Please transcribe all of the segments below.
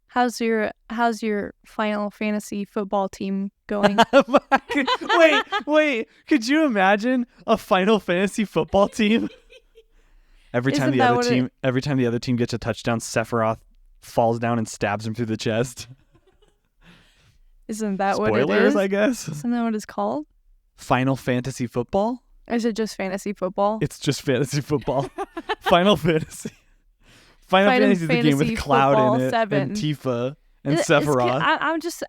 How's your Final Fantasy football team going? Wait. Could you imagine a Final Fantasy football team? Every time the other team gets a touchdown, Sephiroth falls down and stabs him through the chest. Isn't that what it is? Spoilers, I guess. Isn't that what it's called? Final Fantasy football? Or is it just fantasy football? It's just fantasy football. Final Fantasy. Final Fantasy is the game with Cloud in it, 7. and Tifa, and Sephiroth.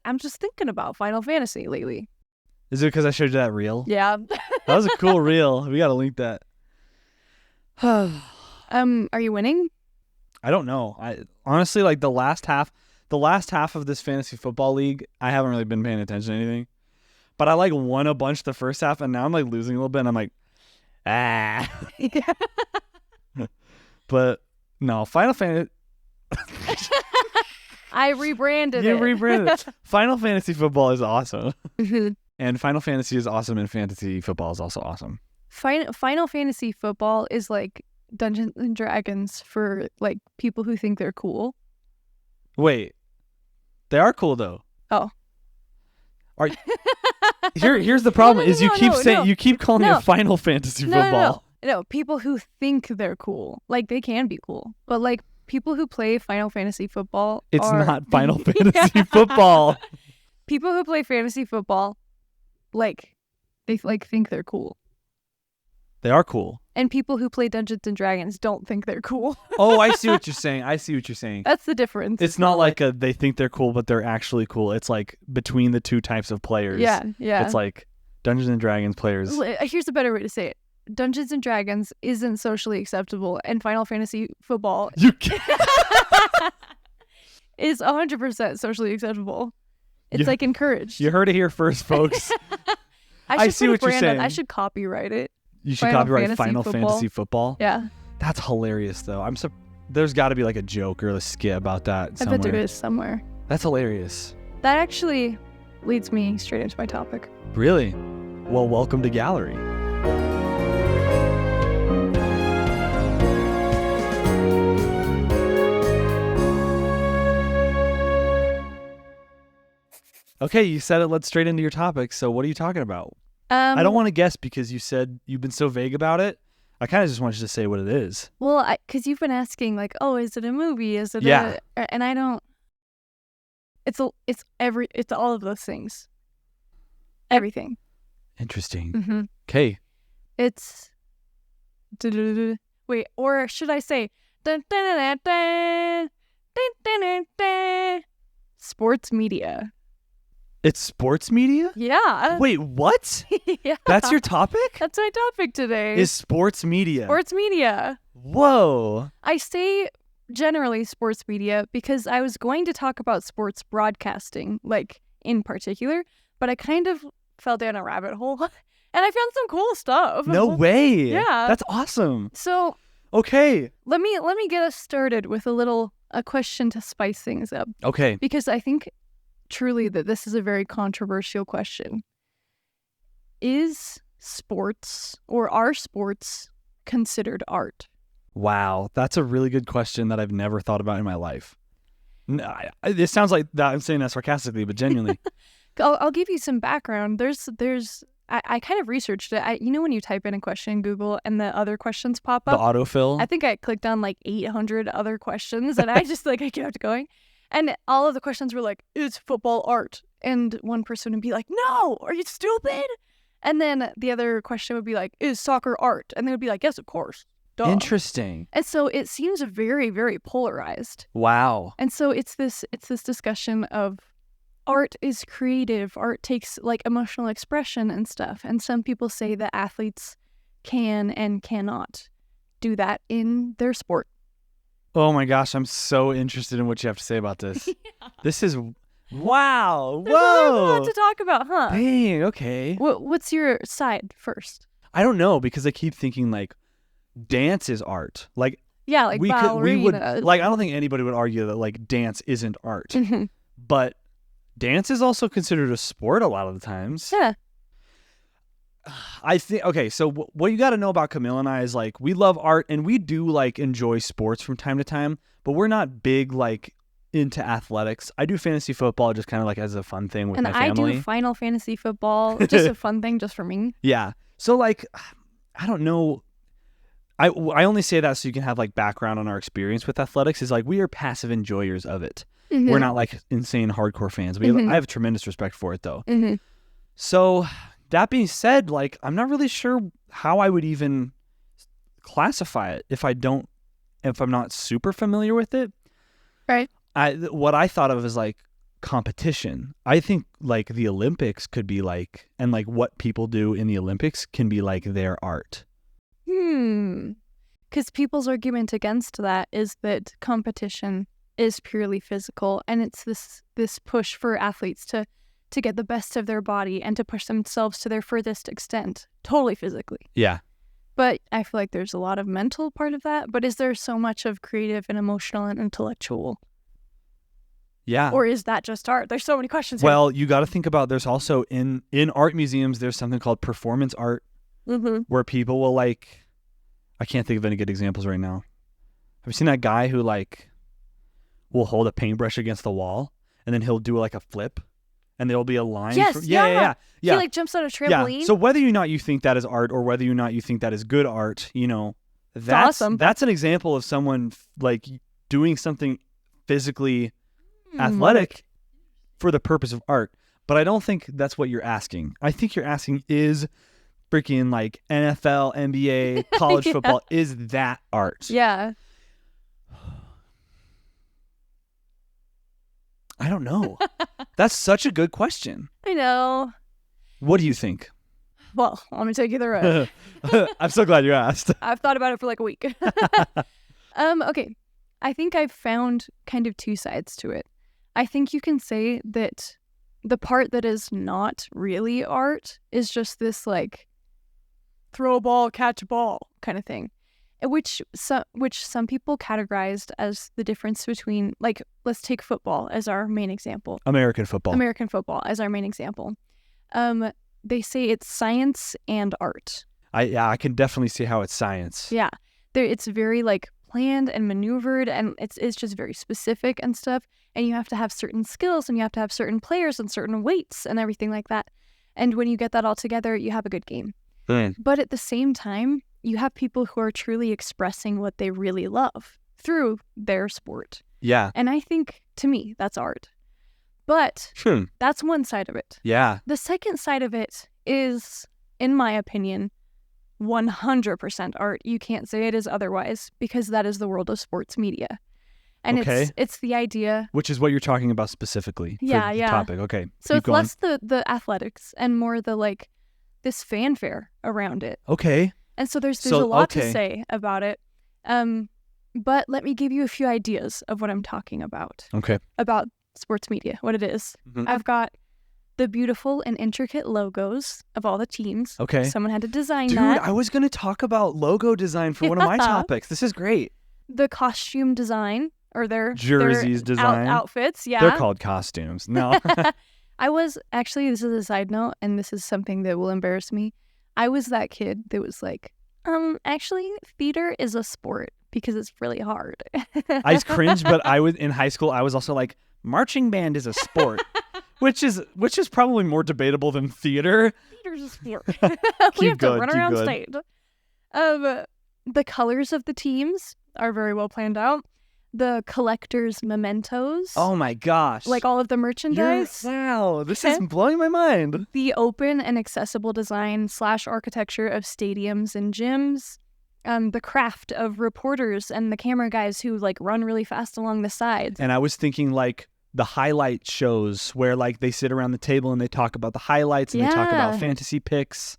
I'm just thinking about Final Fantasy lately. Is it because I showed you that reel? Yeah. That was a cool reel. We gotta link that. Are you winning? I don't know. I honestly, like the last half of this fantasy football league, I haven't really been paying attention to anything. But I like won a bunch the first half, and now I'm like losing a little bit, and I'm like, Yeah. But no, Final Fantasy. I rebranded You it. rebranded it. Final Fantasy football is awesome. Mhm. And Final Fantasy is awesome, and fantasy football is also awesome. Final Fantasy football is like Dungeons and Dragons for like people who think they're cool. Wait. They are cool though. Oh. Here's the problem is you keep calling No. it Final Fantasy football. No, people who think they're cool. Like they can be cool. But like people who play Final Fantasy football It's are... not Final Fantasy football. People who play fantasy football, like they like think they're cool. They are cool. And people who play Dungeons and Dragons don't think they're cool. Oh, I see what you're saying. That's the difference. It's not like they think they're cool, but they're actually cool. It's like between the two types of players. Yeah. It's like Dungeons and Dragons players. Here's a better way to say it. Dungeons and Dragons isn't socially acceptable, and Final Fantasy football You can't. is 100% socially acceptable. It's like encouraged. You heard it here first, folks. I should see put a what you're brand on- saying. I should copyright it. You should Final copyright Fantasy Final football. Fantasy football. Yeah. That's hilarious, though. There's got to be like a joke or a skit about that somewhere. I bet there is somewhere. That's hilarious. That actually leads me straight into my topic. Really? Well, welcome to Gallery. Okay, you said it. Let's straight into your topic. So what are you talking about? I don't want to guess because you said you've been so vague about it. I kind of just want you to say what it is. Well, because you've been asking like, oh, is it a movie? Is it and I don't. It's all of those things. Everything. Interesting. Mm-hmm. Okay. It's. Wait, or should I say. Sports media. It's sports media? Yeah. Wait, what? Yeah. That's your topic? That's my topic today. Is sports media. Sports media. Whoa. I say generally sports media because I was going to talk about sports broadcasting, like in particular, but I kind of fell down a rabbit hole and I found some cool stuff. No way. Yeah. That's awesome. So okay. Let me get us started with a question to spice things up. Okay. Because I think truly that this is a very controversial question. Is sports or are sports considered art? Wow, that's a really good question that I've never thought about in my life. It sounds like that I'm saying that sarcastically, but genuinely. I'll give you some background. I kind of researched it. You know when you type in a question in Google and the other questions pop The up? autofill? I think I clicked on like 800 other questions and I just I kept going. And all of the questions were like, is football art? And one person would be like, no, are you stupid? And then the other question would be like, is soccer art? And they would be like, yes, of course. Duh. Interesting. And so it seems very, very polarized. Wow. And so it's this discussion of art is creative. Art takes like emotional expression and stuff. And some people say that athletes can and cannot do that in their sport. Oh my gosh, I'm so interested in what you have to say about this. Yeah. This is wow. There's a lot to talk about, huh? Dang, okay. What's your side first? I don't know because I keep thinking like dance is art. Like yeah, like ballerina. Like I don't think anybody would argue that like dance isn't art. Mm-hmm. But dance is also considered a sport a lot of the times. Yeah. I think, okay, so what you got to know about Camille and I is like we love art and we do like enjoy sports from time to time, but we're not big like into athletics. I do fantasy football just kind of like as a fun thing with And my I family. do Final Fantasy football, just a fun thing just for me. Yeah. So like, I don't know. I only say that so you can have like background on our experience with athletics. Is like we are passive enjoyers of it. Mhm. We're not like insane hardcore fans. I have tremendous respect for it though. Mhm. So that being said, like I'm not really sure how I would even classify it if I'm not super familiar with it. Right. What I thought of is like competition. I think like the Olympics could be like, and like what people do in the Olympics can be like their art. Because people's argument against that is that competition is purely physical, and it's this push for athletes to get the best of their body and to push themselves to their furthest extent, totally physically. Yeah. But I feel like there's a lot of mental part of that. But is there so much of creative and emotional and intellectual? Yeah. Or is that just art? There's so many questions. Well, you got to think about there's also in art museums, there's something called performance art where people will like, I can't think of any good examples right now. Have you seen that guy who like will hold a paintbrush against the wall and then he'll do like a flip and there'll be a line? Yes, yeah. He like jumps on a trampoline. Yeah. So whether or not you think that is art or whether or not you think that is good art, you know, that's awesome. That's an example of someone like doing something physically athletic for the purpose of art. But I don't think that's what you're asking. I think you're asking is freaking like NFL, NBA, college football, is that art? Yeah. I don't know. That's such a good question. I know. What do you think? Well, let me take you through it. I'm so glad you asked. I've thought about it for like a week. Okay. I think I've found kind of two sides to it. I think you can say that the part that is not really art is just this like throw a ball, catch a ball kind of thing, which some people categorized as the difference between, like, let's take football as our main example. American football as our main example. They say it's science and art. I can definitely see how it's science. Yeah. It's very like planned and maneuvered, and it's just very specific and stuff. And you have to have certain skills, and you have to have certain players and certain weights and everything like that. And when you get that all together, you have a good game. But at the same time, you have people who are truly expressing what they really love through their sport. Yeah. And I think, to me, that's art. But that's one side of it. Yeah. The second side of it is, in my opinion, 100% art. You can't say it is otherwise, because that is the world of sports media. And it's the idea. Which is what you're talking about specifically for the topic. Okay. So it's less the athletics and more the like this fanfare around it. Okay. And so there's a lot to say about it. But let me give you a few ideas of what I'm talking about. Okay. About sports media, what it is. Mm-hmm. I've got the beautiful and intricate logos of all the teams. Okay. Someone had to design Dude, that. I was going to talk about logo design for one of my topics. This is great. The costume design, or their jerseys design. Outfits, yeah. They're called costumes. No. I was, actually, this is a side note, and this is something that will embarrass me. I was that kid that was like, actually, theater is a sport because it's really hard. I cringed, but I was in high school. I was also like, marching band is a sport, which is probably more debatable than theater. Theater's a sport. We have to run around stage. The colors of the teams are very well planned out. The collector's mementos. Oh my gosh. Like all of the merchandise. Wow, this is blowing my mind. The open and accessible design / architecture of stadiums and gyms. The craft of reporters and the camera guys who like run really fast along the sides. And I was thinking like the highlight shows where like they sit around the table and they talk about the highlights and they talk about fantasy picks.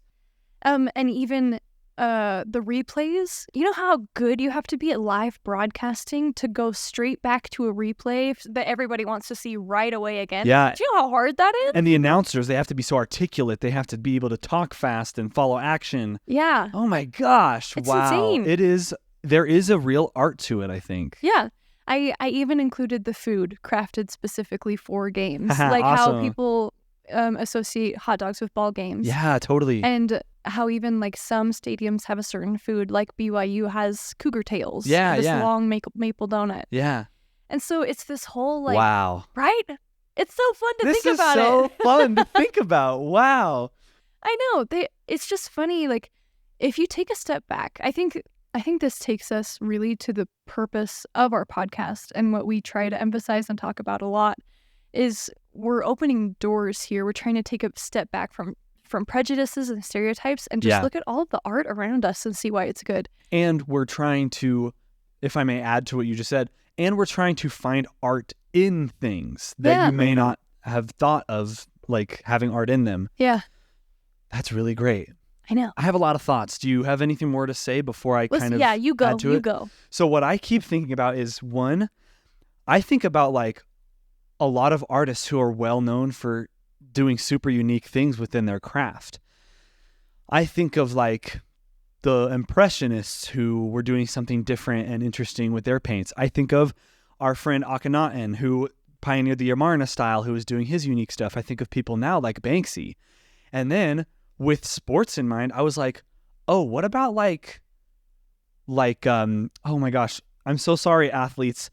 And even the replays. You know how good you have to be at live broadcasting to go straight back to a replay that everybody wants to see right away again? Yeah. Do you know how hard that is? And the announcers, they have to be so articulate. They have to be able to talk fast and follow action. Yeah. Oh my gosh. It's wow. insane. There is a real art to it, I think. Yeah. I even included the food crafted specifically for games. Like awesome. how people associate hot dogs with ball games. Yeah, totally. And how even like some stadiums have a certain food, like BYU has cougar tails. Yeah, this long maple donut. Yeah. And so it's this whole like, wow. right? It's so fun to This think is about so it. fun to think about. Wow. I know. It's just funny. Like, if you take a step back, I think this takes us really to the purpose of our podcast, and what we try to emphasize and talk about a lot is we're opening doors here. We're trying to take a step back from prejudices and stereotypes and just look at all of the art around us and see why it's good. And we're trying to, if I may add to what you just said, and we're trying to find art in things that you may not have thought of, like having art in them. Yeah. That's really great. I know. I have a lot of thoughts. Do you have anything more to say before I kind of you go. add to You it? go. So what I keep thinking about is, one, I think about like a lot of artists who are well known for doing super unique things within their craft. I think of like the Impressionists who were doing something different and interesting with their paints. I think of our friend Akhenaten, who pioneered the Amarna style, who was doing his unique stuff. I think of people now like Banksy. And then with sports in mind, I was like, oh, what about like oh my gosh, I'm so sorry, athletes.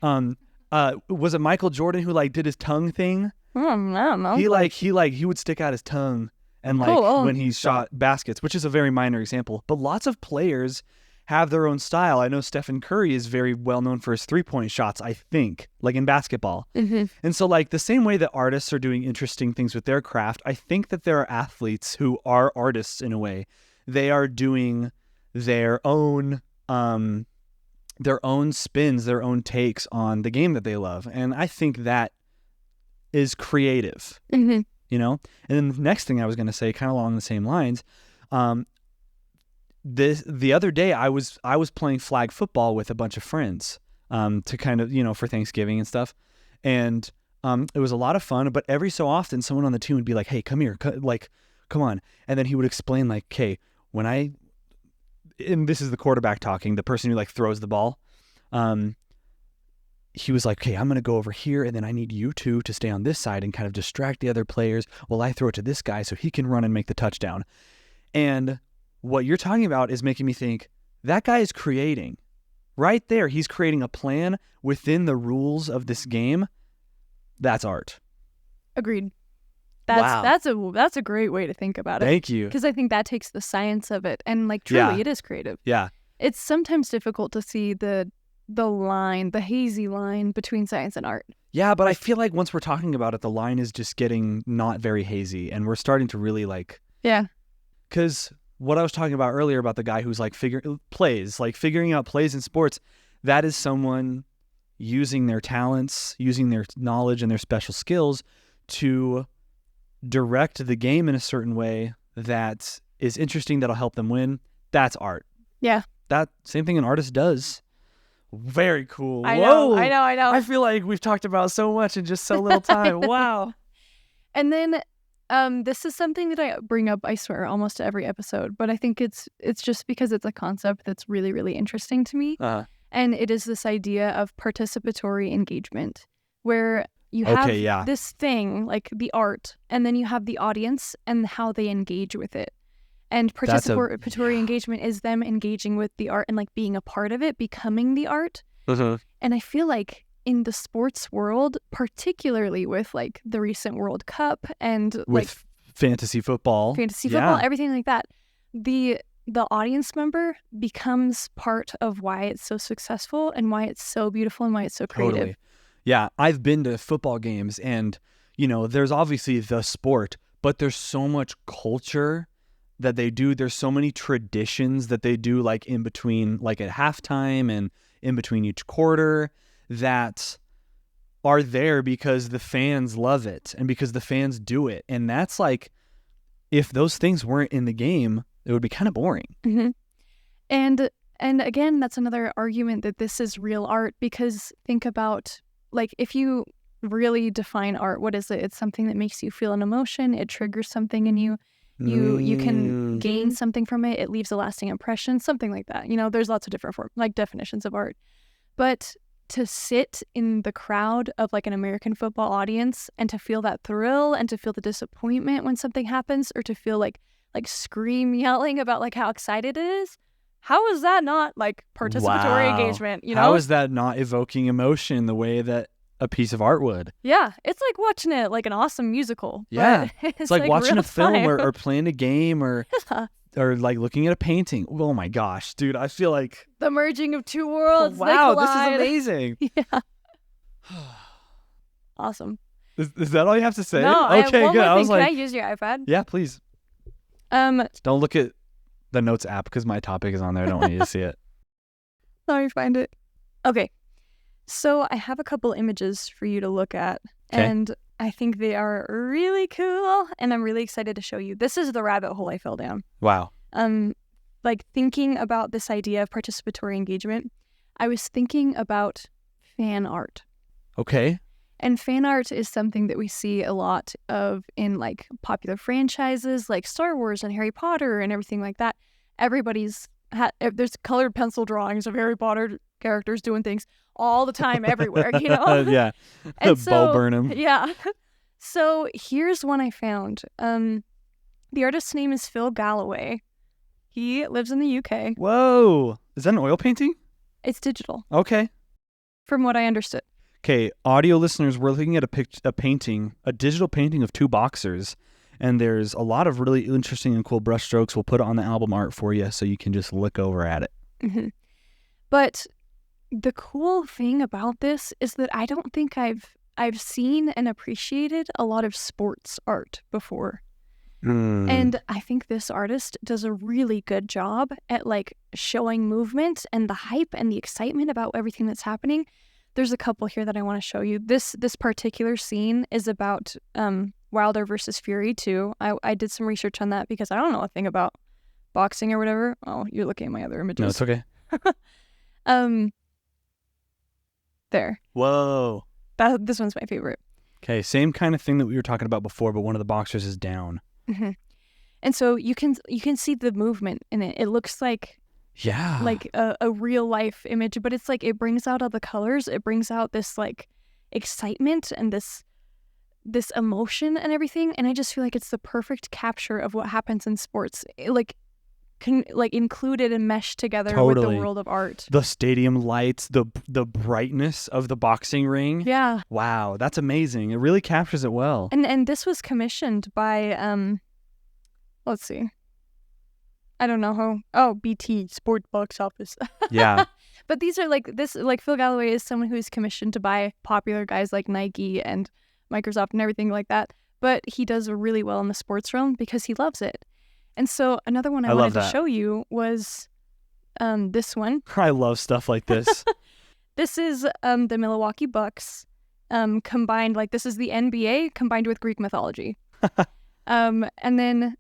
Was it Michael Jordan who like did his tongue thing? I don't know. He would stick out his tongue and like when he shot baskets, which is a very minor example. But lots of players have their own style. I know Stephen Curry is very well known for his 3-point shots, I think, like in basketball. Mm-hmm. And so like the same way that artists are doing interesting things with their craft, I think that there are athletes who are artists in a way. They are doing their own spins, their own takes on the game that they love. And I think that is creative, you know? And then the next thing I was going to say, kind of along the same lines, the other day I was playing flag football with a bunch of friends to kind of, you know, for Thanksgiving and stuff. And it was a lot of fun, but every so often someone on the team would be like, hey, come here, come on. And then he would explain like, okay, and this is the quarterback talking, the person who like throws the ball. He was like, okay, I'm going to go over here, and then I need you two to stay on this side and kind of distract the other players while I throw it to this guy so he can run and make the touchdown. And what you're talking about is making me think that guy is creating right there. He's creating a plan within the rules of this game. That's art. Agreed. Wow. That's a great way to think about it. Thank you. Because I think that takes the science of it, and like truly, it is creative. Yeah. It's sometimes difficult to see the line, the hazy line between science and art. Yeah, but I feel like once we're talking about it, the line is just getting not very hazy, and we're starting to really like. Yeah. Because what I was talking about earlier about the guy who's like figuring out plays in sports, that is someone using their talents, using their knowledge and their special skills to direct the game in a certain way that is interesting, that'll help them win. That's art. Yeah. That same thing an artist does. Very cool. I Whoa. know. I feel like we've talked about so much in just so little time. Wow. And then this is something that I bring up, I swear, almost every episode, but I think it's just because it's a concept that's really, really interesting to me. Uh-huh. And it is this idea of participatory engagement, where you have this thing, like the art, and then you have the audience and how they engage with it. And participatory engagement is them engaging with the art and like being a part of it, becoming the art. Uh-huh. And I feel like in the sports world, particularly with like the recent World Cup and with like fantasy football, everything like that, the audience member becomes part of why it's so successful and why it's so beautiful and why it's so creative. Totally. Yeah, I've been to football games, and you know, there's obviously the sport, but there's so much culture that they do. There's so many traditions that they do, like in between, like at halftime and in between each quarter, that are there because the fans love it and because the fans do it. And that's like, if those things weren't in the game, it would be kind of boring. Mm-hmm. And again, that's another argument that this is real art, because think about, like, if you really define art, what is it? It's something that makes you feel an emotion. It triggers something in you. You can gain something from it. It leaves a lasting impression, something like that. You know, there's lots of different definitions of art. But to sit in the crowd of like an American football audience and to feel that thrill and to feel the disappointment when something happens, or to feel like scream yelling about like how excited it is, how is that not like participatory Wow. engagement? You know, How is that not evoking emotion the way that a piece of art would? yeah, it's like watching it like an awesome musical. Yeah. but It's like watching real a film time. or playing a game or like looking at a painting. Oh my gosh, dude, I feel like The merging of two worlds. they wow, this is collide. amazing. Yeah. Awesome. Is that all you have to say? No, I have okay, one good. more I thing. was Can like, I use your iPad? yeah, please. Don't Don't look at the notes app because my topic is on there. I don't want you to see it. let me find it. Okay. So I have a couple images for you to look at. Okay. And I think they are really cool. And I'm really excited to show you. This is the rabbit hole I fell down. Wow. Like thinking about this idea of participatory engagement, I was thinking about fan art. Okay. And fan art is something that we see a lot of in like popular franchises like Star Wars and Harry Potter and everything like that. There's colored pencil drawings of Harry Potter characters doing things all the time everywhere, you know? Yeah. And Bo Burnham. Yeah. So here's one I found. The artist's name is Phil Galloway. He lives in the UK. Whoa. Is that an oil painting? It's digital, Okay. from what I understood. Okay, audio listeners, we're looking at a painting, a digital painting of two boxers, and there's a lot of really interesting and cool brush strokes. We'll put it on the album art for you so you can just look over at it. Mm-hmm. But the cool thing about this is that I don't think I've seen and appreciated a lot of sports art before. And I think this artist does a really good job at like showing movement and the hype and the excitement about everything that's happening. There's a couple here that I want to show you. This particular scene is about Wilder versus Fury too. I did some research on that because I don't know a thing about boxing or whatever. Oh, you're looking at my other images. No, it's okay. There. Whoa. This one's my favorite. Okay, same kind of thing that we were talking about before, but one of the boxers is down. Mm-hmm. And so you can see the movement in it. It looks like a real life image, but it's like it brings out all the colors. It brings out this like excitement and this emotion and everything. And I just feel like it's the perfect capture of what happens in sports. Included and meshed together with the world of art. The stadium lights, the brightness of the boxing ring. Yeah. Wow, that's amazing. It really captures it well. And this was commissioned by let's see. I don't know how. BT, Sport Box Office. Yeah. But these are Phil Galloway is someone who is commissioned to buy popular guys like Nike and Microsoft and everything like that. But he does really well in the sports realm because he loves it. And so another one I wanted to show you was this one. I love stuff like this. This is the Milwaukee Bucks combined, like this is the NBA combined with Greek mythology. And then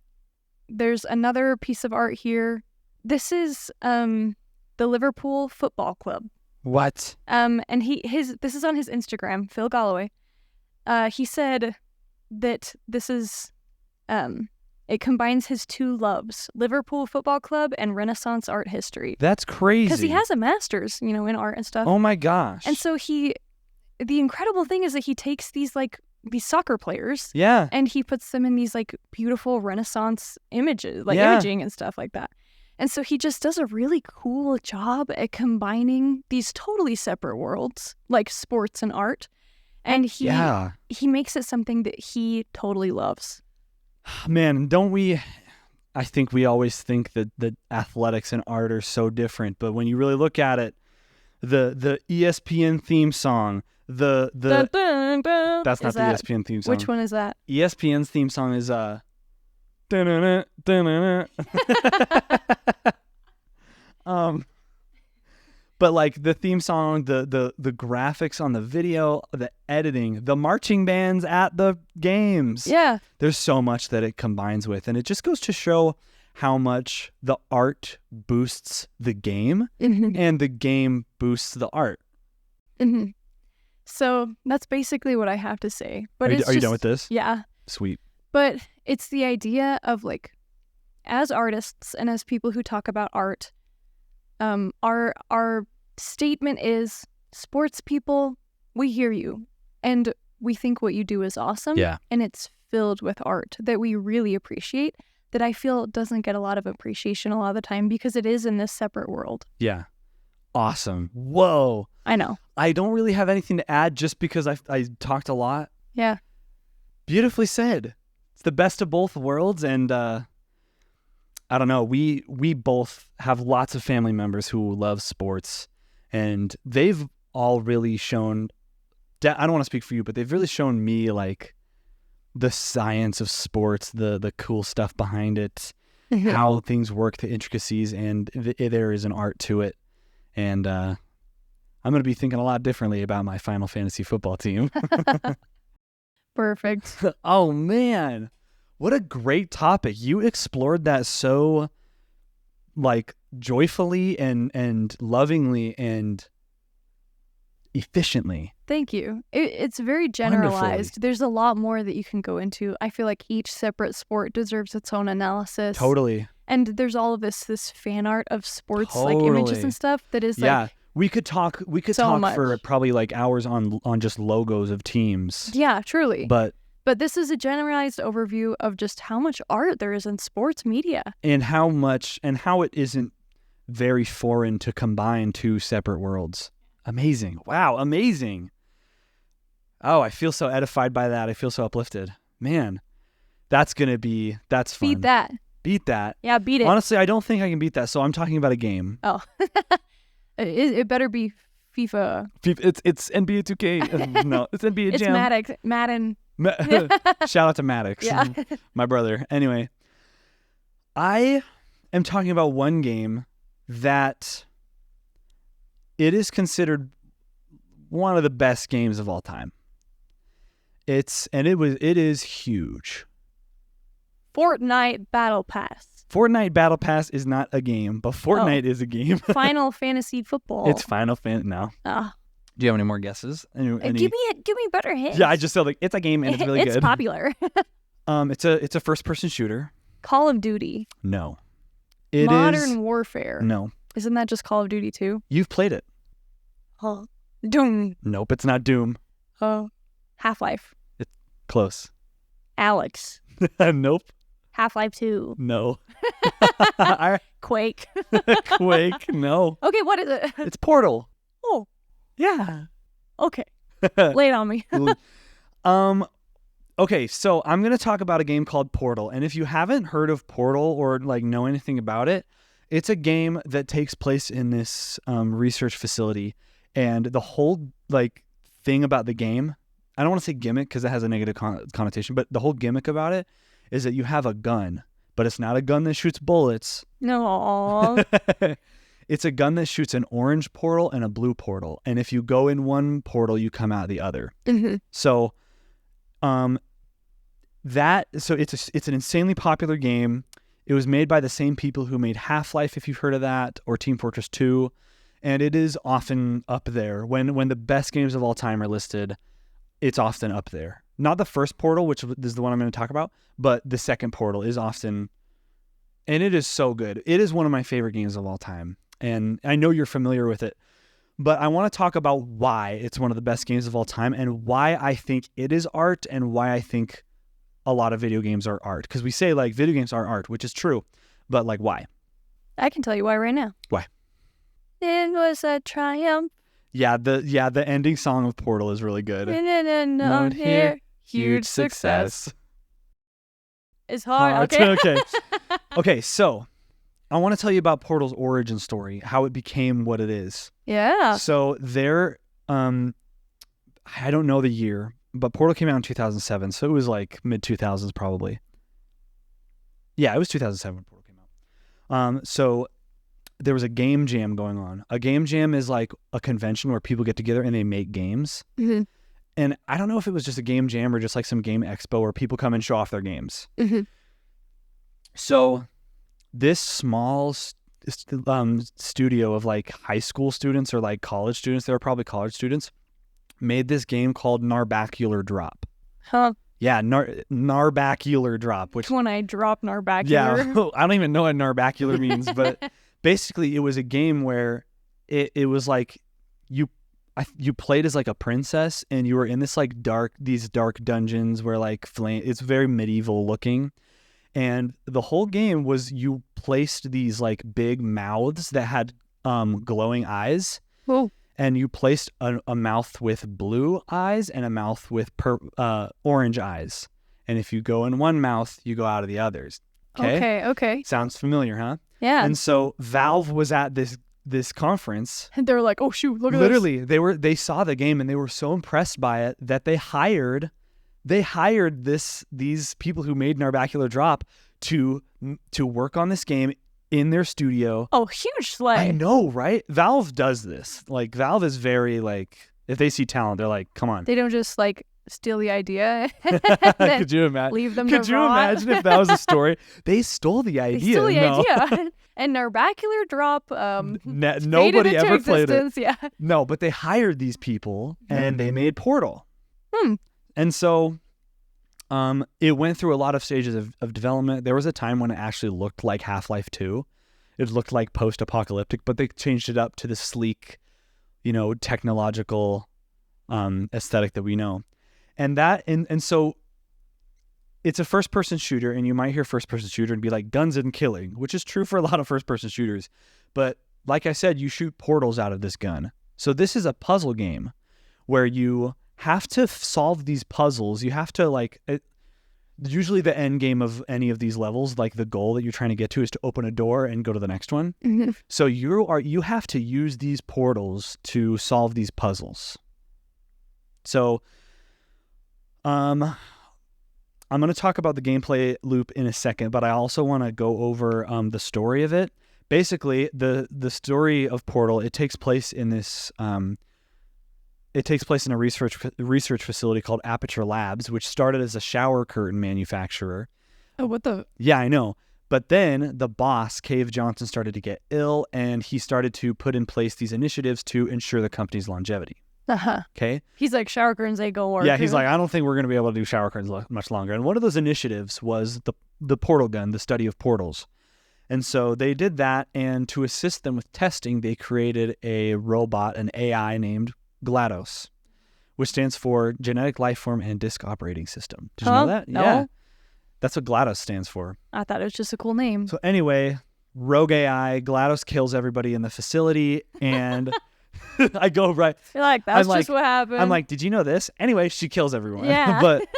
there's another piece of art here. This is the Liverpool Football Club. What? And this is on his Instagram, Phil Galloway. He said that this is it combines his two loves, Liverpool Football Club and Renaissance art history. That's crazy. Because he has a master's, in art and stuff. Oh my gosh. And so the incredible thing is that he takes these soccer players. Yeah. And he puts them in these beautiful Renaissance images, imaging and stuff like that. And so he just does a really cool job at combining these totally separate worlds, like sports and art. And he makes it something that he totally loves. Man, don't we? I think we always think that athletics and art are so different, but when you really look at it, the ESPN theme song, that's not the ESPN theme song. Which one is that? ESPN's theme song is but like the theme song, the graphics on the video, the editing, the marching bands at the games. Yeah. There's so much that it combines with. And it just goes to show how much the art boosts the game and the game boosts the art. Mm-hmm. So that's basically what I have to say. But are you done with this? Yeah. Sweet. But it's the idea of as artists and as people who talk about art, our statement is, sports people, we hear you and we think what you do is awesome. Yeah. And it's filled with art that we really appreciate. that I feel doesn't get a lot of appreciation a lot of the time because it is in this separate world. Yeah. Awesome. Whoa. I know. I don't really have anything to add just because I talked a lot. Yeah. Beautifully said. It's the best of both worlds. And I don't know. We both have lots of family members who love sports. And they've all really shown, I don't want to speak for you, but they've really shown me like the science of sports, the cool stuff behind it, how things work, the intricacies, and there is an art to it. And I'm going to be thinking a lot differently about my Final Fantasy football team. Perfect. Oh, man. What a great topic. You explored that so, like, joyfully and lovingly and efficiently. Thank you. It's very generalized. There's a lot more that you can go into. I feel like each separate sport deserves its own analysis. Totally. And there's all of this fan art of sports, like images and stuff that is like, we could talk for probably like hours on just logos of teams. Yeah, truly. But this is a generalized overview of just how much art there is in sports media. And how it isn't very foreign to combine two separate worlds. Amazing. Wow, amazing. Oh, I feel so edified by that. I feel so uplifted. Man, that's fun. Beat that. Beat that. Yeah, beat it. Honestly, I don't think I can beat that, so I'm talking about a game. Oh. It better be FIFA. It's NBA 2K. No, it's NBA Jam. It's Madden. Shout out to Maddox, my brother. Anyway, I am talking about one game that it is considered one of the best games of all time. It is huge. Fortnite Battle Pass. Fortnite Battle Pass is not a game, but Fortnite is a game. Final Fantasy Football. It's Final Fantasy now. Do you have any more guesses? Give me better hints. Yeah, I just said like it's a game and it's really good. It's popular. It's a first person shooter. Call of Duty. No. Modern Warfare. No. Isn't that just Call of Duty 2? You've played it. Oh. Doom. Nope, it's not Doom. Oh. Half-Life. It's close. Alex. Nope. Half-Life 2. No. Quake. Quake. No. Okay, what is it? It's Portal. Oh. Yeah. Okay. Lay it on me. Okay, so I'm going to talk about a game called Portal. And if you haven't heard of Portal or like know anything about it, it's a game that takes place in this research facility. And the whole like thing about the game, I don't want to say gimmick because it has a negative connotation, but the whole gimmick about it is that you have a gun, but it's not a gun that shoots bullets. No. It's a gun that shoots an orange portal and a blue portal. And if you go in one portal, you come out the other. Mm-hmm. So it's an insanely popular game. It was made by the same people who made Half-Life, if you've heard of that, or Team Fortress 2. And it is often up there. When the best games of all time are listed, it's often up there. Not the first Portal, which is the one I'm going to talk about, but the second Portal is often, and it is so good. It is one of my favorite games of all time. And I know you're familiar with it, but I want to talk about why it's one of the best games of all time and why I think it is art and why I think a lot of video games are art. Because we say like video games are art, which is true, but like why? I can tell you why right now. Why? It was a triumph. Yeah, the ending song of Portal is really good. Known here, huge success. It's hard. Okay. Okay, so I want to tell you about Portal's origin story, how it became what it is. Yeah. So there, I don't know the year, but Portal came out in 2007, so it was like mid-2000s probably. Yeah, it was 2007 when Portal came out. So there was a game jam going on. A game jam is like a convention where people get together and they make games. Mm-hmm. And I don't know if it was just a game jam or just like some game expo where people come and show off their games. Mm-hmm. So this small studio of like high school students or like college students, they were probably college students, made this game called Narbacular Drop. Huh. Yeah, Narbacular Drop. Which when I drop Narbacular. Yeah, I don't even know what Narbacular means, but basically it was a game where it was like you played as like a princess and you were in this like dark dungeons where like it's very medieval looking. And the whole game was you placed these like big mouths that had glowing eyes. Oh. And you placed a mouth with blue eyes and a mouth with orange eyes. And if you go in one mouth, you go out of the others. Okay. Sounds familiar, huh? Yeah. And so Valve was at this conference. And they were like, oh shoot, look at Literally, this. they saw the game and they were so impressed by it that they hired these people who made Narbacular Drop to work on this game in their studio. Oh, huge slay. I know, right? Valve does this. Like, Valve is very, like, if they see talent, they're like, come on. They don't just, like, steal the idea Could you imagine? Leave them Could to you rot? imagine if that was a story? They stole the idea. They stole the No. idea. And Narbacular Drop, nobody ever played it. Yeah. No, but they hired these people, and they made Portal. And so it went through a lot of stages of development. There was a time when it actually looked like Half-Life 2. It looked like post-apocalyptic, but they changed it up to the sleek, technological aesthetic that we know. And so it's a first-person shooter, and you might hear first-person shooter and be like guns and killing, which is true for a lot of first-person shooters. But like I said, you shoot portals out of this gun. So this is a puzzle game where you have to solve these puzzles. You have to usually the end game of any of these levels, like the goal that you're trying to get to is to open a door and go to the next one. Mm-hmm. So you have to use these portals to solve these puzzles. So I'm going to talk about the gameplay loop in a second, but I also want to go over the story of it. Basically, the story of Portal, it takes place in this It takes place in a research facility called Aperture Labs, which started as a shower curtain manufacturer. Oh, what the? Yeah, I know. But then the boss, Cave Johnson, started to get ill, and he started to put in place these initiatives to ensure the company's longevity. Uh-huh. Okay? He's like, shower curtains ain't gonna work. Yeah, he's like, I don't think we're going to be able to do shower curtains much longer. And one of those initiatives was the portal gun, the study of portals. And so they did that, and to assist them with testing, they created a robot, an AI named GLaDOS, which stands for Genetic Lifeform and Disk Operating System. Did you know that? No. Yeah. That's what GLaDOS stands for. I thought it was just a cool name. So anyway, rogue AI, GLaDOS kills everybody in the facility, and I go right. You're like, that's just what happened. I'm like, did you know this? Anyway, she kills everyone. Yeah. But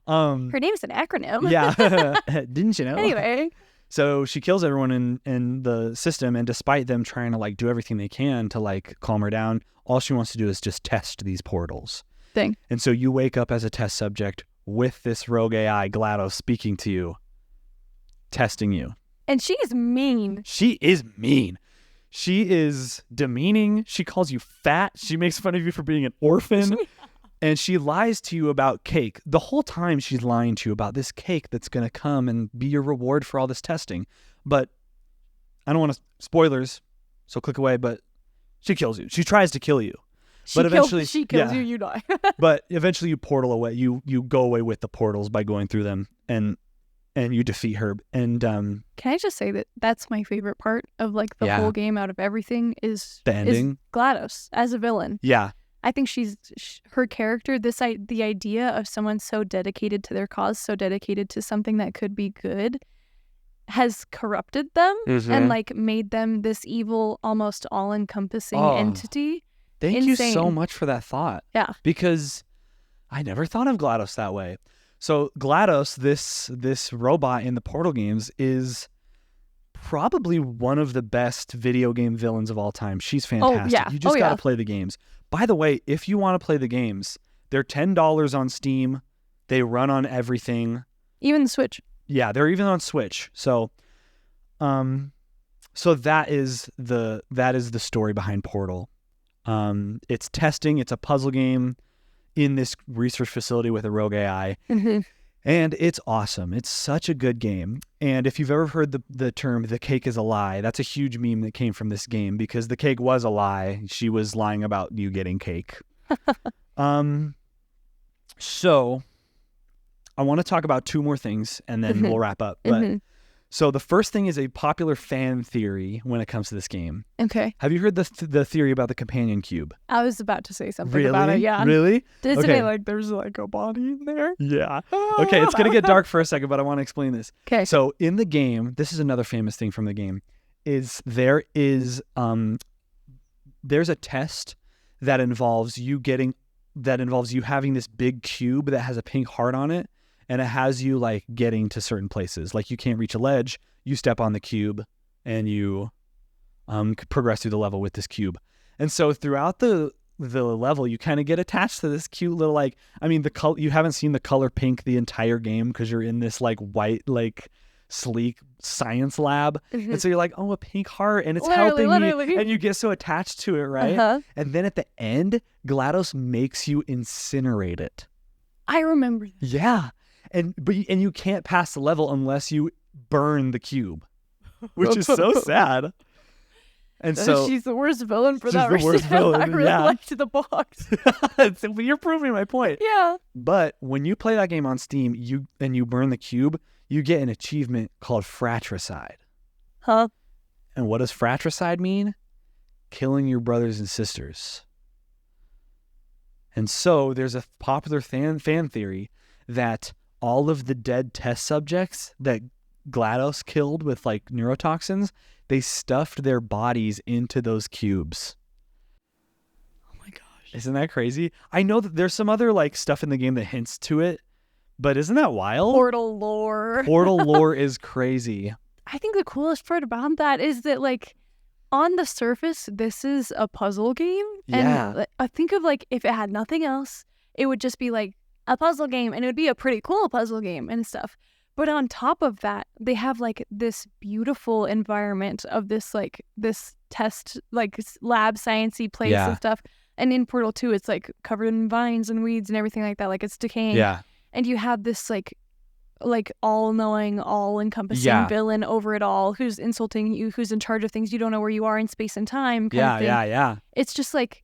her name's an acronym. Yeah. Didn't you know? Anyway. So she kills everyone in the system, and despite them trying to do everything they can to calm her down, all she wants to do is just test these portals. Dang. And so you wake up as a test subject with this rogue AI, GLaDOS, speaking to you, testing you. And she is mean. She is mean. She is demeaning. She calls you fat. She makes fun of you for being an orphan. And she lies to you about cake. The whole time she's lying to you about this cake that's going to come and be your reward for all this testing. But I don't want to... Spoilers, so click away, but she kills you. She tries to kill you. Eventually she kills you, you die. But eventually you portal away. You go away with the portals by going through them, and you defeat her. And can I just say that that's my favorite part of the whole game out of everything is the ending. Is GLaDOS as a villain. Yeah. I think her character, the idea of someone so dedicated to their cause, so dedicated to something that could be good, has corrupted them and made them this evil, almost all-encompassing entity. Thank you so much for that thought. Yeah. Because I never thought of GLaDOS that way. So GLaDOS, this robot in the Portal games, is probably one of the best video game villains of all time. She's fantastic. Oh, yeah. You just got to play the games. By the way, if you want to play the games, they're $10 on Steam. They run on everything. Even Switch. Yeah, they're even on Switch. So that is the story behind Portal. It's testing. It's a puzzle game in this research facility with a rogue AI. Mm-hmm. And it's awesome. It's such a good game. And if you've ever heard the term, the cake is a lie, that's a huge meme that came from this game because the cake was a lie. She was lying about you getting cake. So I want to talk about two more things and then we'll wrap up. But So the first thing is a popular fan theory when it comes to this game. Okay. Have you heard the theory about the companion cube? I was about to say something Really? about it. Yeah. Really? Isn't Okay. it like there's like a body in there? Yeah. Okay, it's going to get dark for a second, but I want to explain this. Okay. So in the game, this is another famous thing from the game, is there's a test that involves you having this big cube that has a pink heart on it, and it has you like getting to certain places. Like you can't reach a ledge, you step on the cube and you progress through the level with this cube. And so throughout the level, you kind of get attached to this cute little you haven't seen the color pink the entire game because you're in this like white like sleek science lab. Mm-hmm. And so you're like, oh, a pink heart, and it's Literally. helping me, and you get so attached to it, right? Uh-huh. And then at the end, GLaDOS makes you incinerate it. I remember that. Yeah. And you can't pass the level unless you burn the cube, which is so sad. And so she's the worst villain for she's that the reason. worst villain, I really yeah. liked the box. you're proving my point. Yeah. But when you play that game on Steam, you burn the cube, you get an achievement called fratricide. Huh? And what does fratricide mean? Killing your brothers and sisters. And so there's a popular fan theory that all of the dead test subjects that GLaDOS killed with like neurotoxins, they stuffed their bodies into those cubes. Oh my gosh. Isn't that crazy? I know that there's some other like stuff in the game that hints to it, but isn't that wild? Portal lore. Portal lore is crazy. I think the coolest part about that is that like on the surface, this is a puzzle game. Yeah. And I think of like if it had nothing else, it would just be like a puzzle game, and it would be a pretty cool puzzle game and stuff. But on top of that, they have like this beautiful environment of this test, like lab sciencey place and stuff. And in Portal 2, it's like covered in vines and weeds and everything like that. Like it's decaying. Yeah. And you have this like all-knowing, all-encompassing villain over it all, who's insulting you, who's in charge of things you don't know where you are in space and time. Kind of thing. Yeah. It's just like,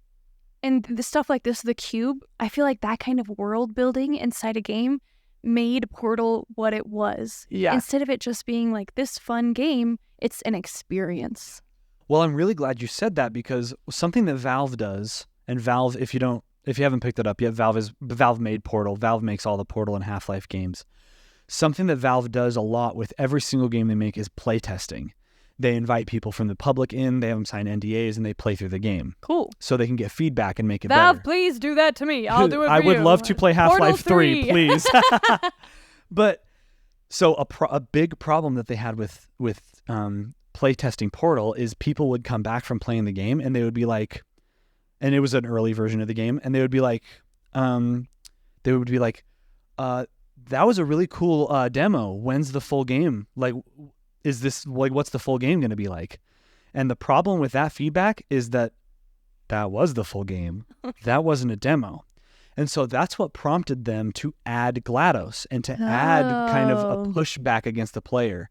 and the stuff like this, the cube, I feel like that kind of world building inside a game made Portal what it was. Yeah. Instead of it just being like this fun game, it's an experience. Well, I'm really glad you said that, because something that Valve does, and Valve, if you haven't picked it up yet, Valve made Portal. Valve makes all the Portal and Half-Life games. Something that Valve does a lot with every single game they make is playtesting. They invite people from the public in, they have them sign NDAs, and they play through the game. Cool. So they can get feedback and make it Valve, better. please do that to me. I'll do it for I would you. love to play Half-Life 3, please. But so a big problem that they had with playtesting Portal is people would come back from playing the game, and they would be like, and it was an early version of the game, and they would be like, that was a really cool demo. When's the full game? Like, is this like, what's the full game going to be like? And the problem with that feedback is that was the full game. That wasn't a demo. And so that's what prompted them to add GLaDOS and to add kind of a pushback against the player.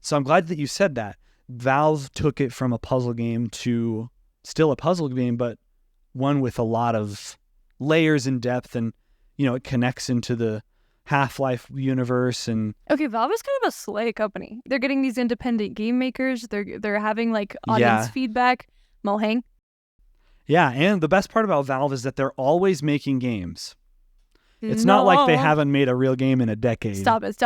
So I'm glad that you said that. Valve took it from a puzzle game to still a puzzle game, but one with a lot of layers and depth, and, you know, it connects into the Half-Life universe. And okay, Valve is kind of a slay company. They're getting these independent game makers. They're having like audience feedback. Mohang. Yeah, and the best part about Valve is that they're always making games. It's not like they haven't made a real game in a decade. Stop it.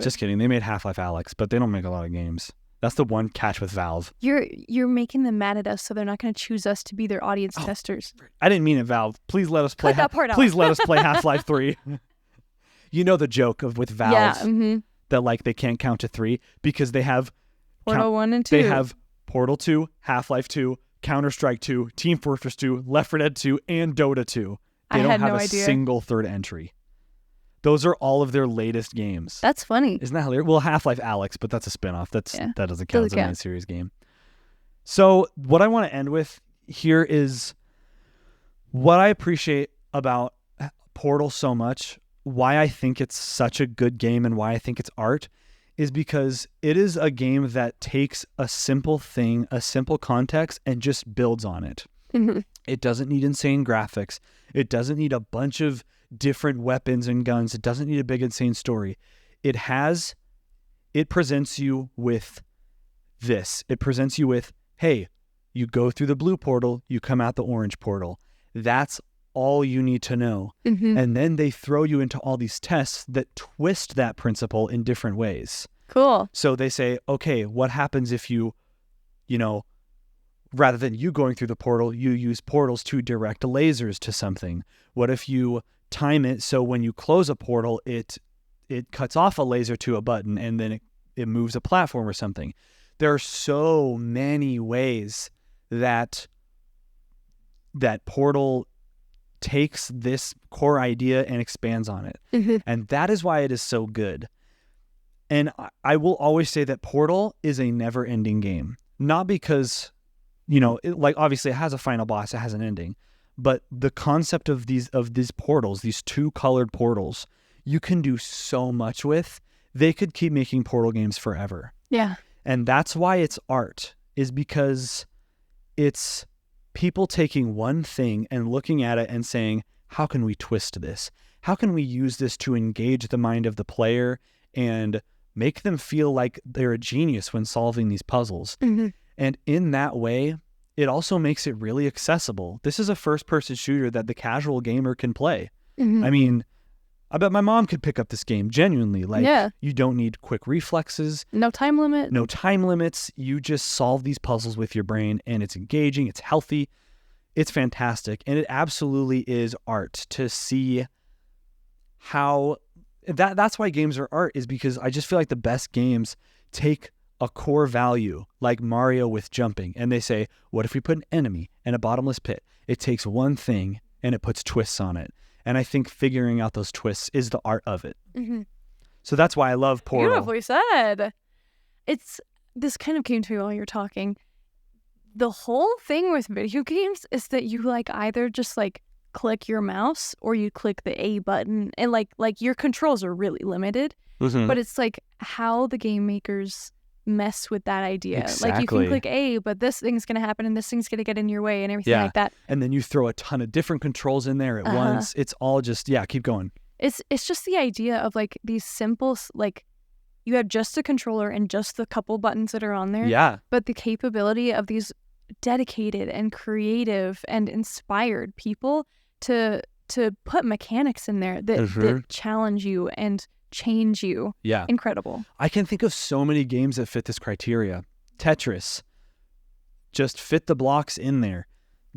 Just kidding. They made Half-Life Alyx, but they don't make a lot of games. That's the one catch with Valve. You're making them mad at us, so they're not going to choose us to be their audience testers. I didn't mean it, Valve. Please let us play. Cut that part out. Please let us play Half-Life 3. You know the joke with Valve that like they can't count to 3 because they have Portal 1 and 2. They have Portal 2, Half-Life 2, Counter-Strike 2, Team Fortress 2, Left 4 Dead 2, and Dota 2. They don't have a single third entry. Those are all of their latest games. That's funny. Isn't that hilarious? Well, Half-Life Alyx, but that's a spinoff. That doesn't count as a main series game. So what I want to end with here is what I appreciate about Portal so much, why I think it's such a good game and why I think it's art, is because it is a game that takes a simple thing, a simple context, and just builds on it. Mm-hmm. It doesn't need insane graphics. It doesn't need a bunch of different weapons and guns. It doesn't need a big insane story. It it presents you with this. It presents you with, hey, you go through the blue portal, you come out the orange portal. That's all you need to know. And then they throw you into all these tests that twist that principle in different ways. Cool. So they say, okay, what happens if you rather than you going through the portal, you use portals to direct lasers to something? What if you time it so when you close a portal, it cuts off a laser to a button and then it moves a platform or something? There are so many ways that portal takes this core idea and expands on it. And that is why it is so good. And I will always say that Portal is a never-ending game. Not because, obviously it has a final boss, it has an ending, but the concept of these portals, these 2 colored portals, you can do so much with. They could keep making Portal games forever. Yeah. And that's why it's art, is because it's people taking one thing and looking at it and saying, how can we twist this? How can we use this to engage the mind of the player and make them feel like they're a genius when solving these puzzles? And in that way, it also makes it really accessible. This is a first-person shooter that the casual gamer can play. I mean, I bet my mom could pick up this game genuinely. You don't need quick reflexes. No time limit. No time limits. You just solve these puzzles with your brain, and it's engaging. It's healthy. It's fantastic. And it absolutely is art to see how that's why games are art, is because I just feel like the best games take a core value like Mario with jumping, and they say, what if we put an enemy in a bottomless pit? It takes one thing and it puts twists on it. And I think figuring out those twists is the art of it. So that's why I love Portal. Beautifully said. This kind of came to me while you're talking. The whole thing with video games is that you either just click your mouse or you click the A button, and like your controls are really limited. But it's how the game makers mess with that idea. Exactly. You can click A, but this thing's gonna happen and this thing's gonna get in your way and everything like that. And then you throw a ton of different controls in there at once. It's all just keep going. It's just the idea of these simple you have just a controller and just the couple buttons that are on there. Yeah. But the capability of these dedicated and creative and inspired people to put mechanics in there that challenge you and change you. Yeah. Incredible. I can think of so many games that fit this criteria. Tetris. Just fit the blocks in there.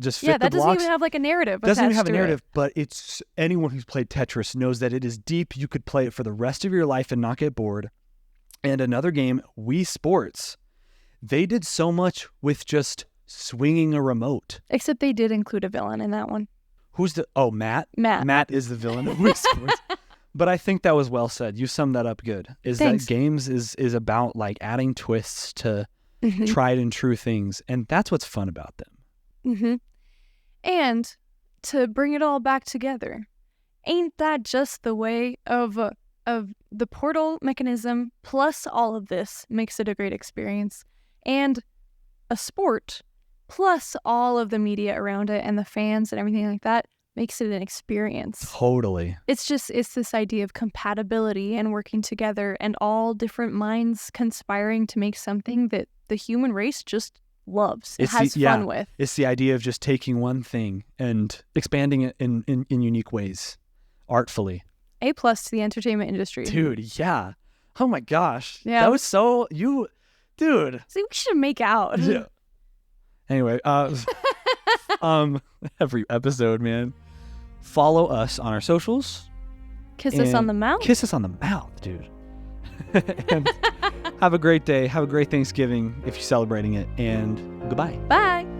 Just fit the blocks. Yeah, that doesn't even have a narrative. Doesn't even have a narrative, but it's anyone who's played Tetris knows that it is deep. You could play it for the rest of your life and not get bored. And another game, Wii Sports. They did so much with just swinging a remote. Except they did include a villain in that one. Who's Matt? Matt is the villain of Wii Sports. But I think that was well said. You summed that up good. Thanks. That games is about adding twists to tried and true things. And that's what's fun about them. And to bring it all back together, ain't that just the way of the portal mechanism plus all of this makes it a great experience? And a sport plus all of the media around it and the fans and everything like that makes it an experience. Totally. It's this idea of compatibility and working together and all different minds conspiring to make something that the human race just loves, has fun with. It's the idea of just taking one thing and expanding it in unique ways, artfully. A+ to the entertainment industry. Dude, yeah. Oh my gosh. Yeah. That was so... Dude. See, we should make out. Yeah. Anyway, every episode, man. Follow us on our socials. Kiss us on the mouth. Kiss us on the mouth, dude. And have a great day. Have a great Thanksgiving if you're celebrating it. And goodbye. Bye.